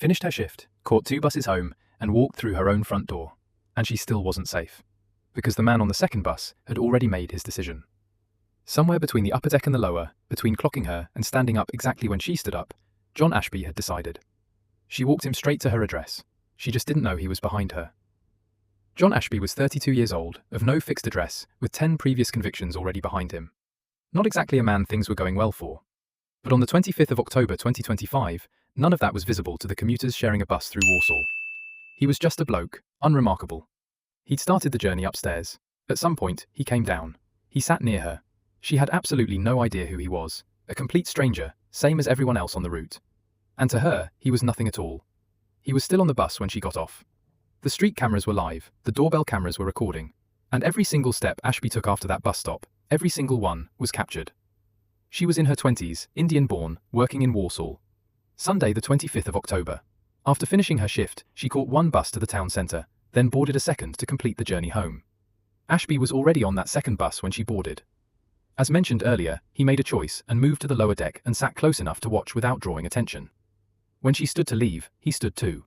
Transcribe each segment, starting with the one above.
finished her shift, caught 2 buses home, and walked through her own front door. And she still wasn't safe. Because the man on the second bus had already made his decision. Somewhere between the upper deck and the lower, between clocking her and standing up exactly when she stood up, John Ashby had decided. She walked him straight to her address. She just didn't know he was behind her. John Ashby was 32 years old, of no fixed address, with 10 previous convictions already behind him. Not exactly a man things were going well for. But on the 25th of October 2025, none of that was visible to the commuters sharing a bus through Warsaw. He was just a bloke, unremarkable. He'd started the journey upstairs. At some point, he came down. He sat near her. She had absolutely no idea who he was, a complete stranger, same as everyone else on the route. And to her, he was nothing at all. He was still on the bus when she got off. The street cameras were live, the doorbell cameras were recording, and every single step Ashby took after that bus stop, every single one, was captured. She was in her 20s, Indian-born, working in Warsaw. Sunday the 25th of October. After finishing her shift, she caught 1 bus to the town centre, then boarded a second to complete the journey home. Ashby was already on that second bus when she boarded. As mentioned earlier, he made a choice and moved to the lower deck and sat close enough to watch without drawing attention. When she stood to leave, he stood too.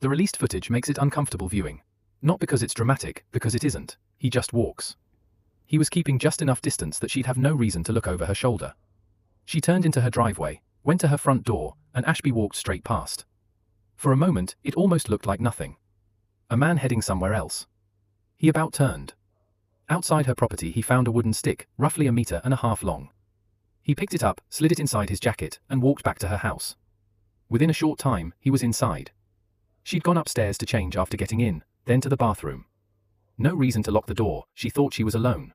The released footage makes it uncomfortable viewing. Not because it's dramatic, because it isn't. He just walks. He was keeping just enough distance that she'd have no reason to look over her shoulder. She turned into her driveway, went to her front door, and Ashby walked straight past. For a moment, it almost looked like nothing. A man heading somewhere else. He about turned. Outside her property he found a wooden stick, roughly 1.5 meters long. He picked it up, slid it inside his jacket, and walked back to her house. Within a short time, he was inside. She'd gone upstairs to change after getting in, then to the bathroom. No reason to lock the door, she thought she was alone.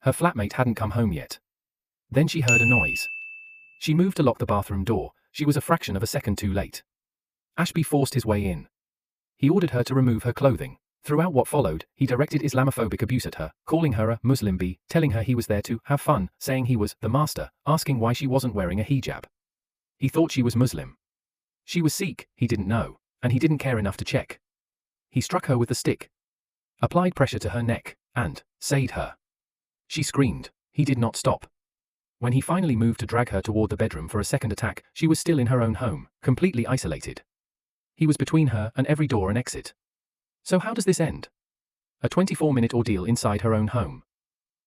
Her flatmate hadn't come home yet. Then she heard a noise. She moved to lock the bathroom door, she was a fraction of a second too late. Ashby forced his way in. He ordered her to remove her clothing. Throughout what followed, he directed Islamophobic abuse at her, calling her a Muslim bee, telling her he was there to have fun, saying he was the master, asking why she wasn't wearing a hijab. He thought she was Muslim. She was Sikh, he didn't know, and he didn't care enough to check. He struck her with the stick, applied pressure to her neck, and sayed her. She screamed. He did not stop. When he finally moved to drag her toward the bedroom for a second attack, she was still in her own home, completely isolated. He was between her and every door and exit. So how does this end? A 24-minute ordeal inside her own home.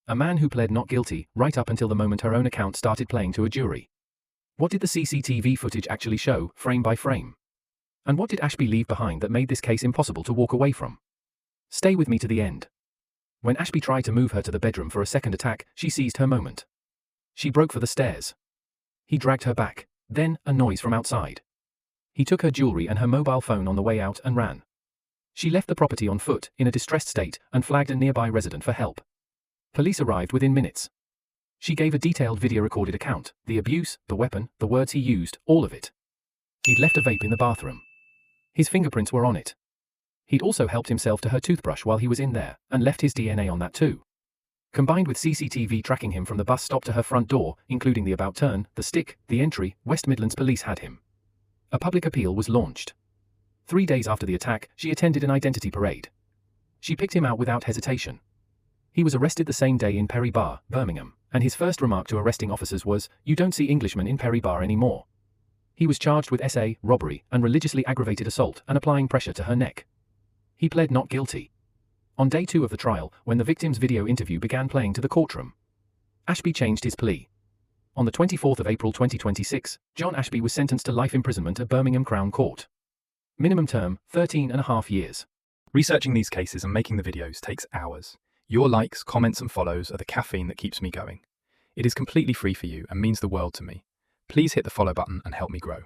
A man who pled not guilty, right up until the moment her own account started playing to a jury. What did the CCTV footage actually show, frame by frame? And what did Ashby leave behind that made this case impossible to walk away from? Stay with me to the end. When Ashby tried to move her to the bedroom for a second attack, she seized her moment. She broke for the stairs. He dragged her back. Then, a noise from outside. He took her jewelry and her mobile phone on the way out and ran. She left the property on foot, in a distressed state, and flagged a nearby resident for help. Police arrived within minutes. She gave a detailed video-recorded account, the abuse, the weapon, the words he used, all of it. He'd left a vape in the bathroom. His fingerprints were on it. He'd also helped himself to her toothbrush while he was in there, and left his DNA on that too. Combined with CCTV tracking him from the bus stop to her front door, including the about turn, the stick, the entry, West Midlands Police had him. A public appeal was launched. 3 days after the attack, she attended an identity parade. She picked him out without hesitation. He was arrested the same day in Perry Bar, Birmingham, and his first remark to arresting officers was, "You don't see Englishmen in Perry Bar anymore." He was charged with SA, robbery, and religiously aggravated assault and applying pressure to her neck. He pled not guilty. On day 2 of the trial, when the victim's video interview began playing to the courtroom, Ashby changed his plea. On the 24th of April 2026, John Ashby was sentenced to life imprisonment at Birmingham Crown Court. Minimum term, 13.5 years. Researching these cases and making the videos takes hours. Your likes, comments and follows are the caffeine that keeps me going. It is completely free for you and means the world to me. Please hit the follow button and help me grow.